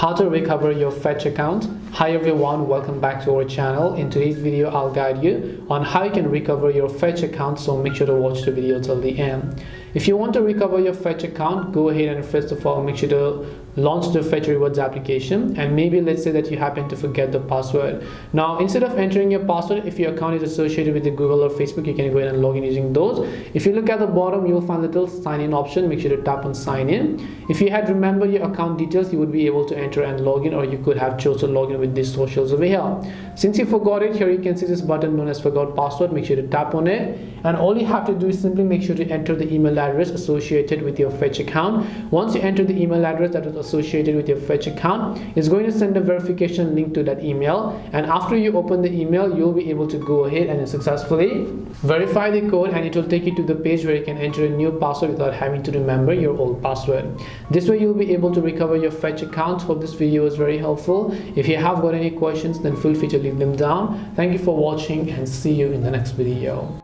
how to recover your Fetch account. Hi everyone, welcome back to our channel. In today's video I'll guide you on how you can recover your Fetch account, so make sure to watch the video till the end. If you want to recover your Fetch account, go ahead and first of all make sure to launch the Fetch Rewards application, and maybe let's say that you happen to forget the password. Now instead of entering your password, if your account is associated with the Google or Facebook, you can go ahead and log in using those. If you look at the bottom, you'll find a little sign in option. Make sure to tap on sign in. If you had remembered your account details, you would be able to enter and log in, or you could have chosen to log in with these socials over here. Since you forgot it, here you can see this button known as forgot password. Make sure to tap on it, and all you have to do is simply make sure to enter the email address associated with your Fetch account. Once you enter the email address that is associated with your Fetch account, it's going to send a verification link to that email, and after you open the email, you'll be able to go ahead and successfully verify the code, and it will take you to the page where you can enter a new password without having to remember your old password. This way you'll be able to recover your Fetch account. Hope this video was very helpful. If you have got any questions, then feel free to leave them down. Thank you for watching, and see you in the next video.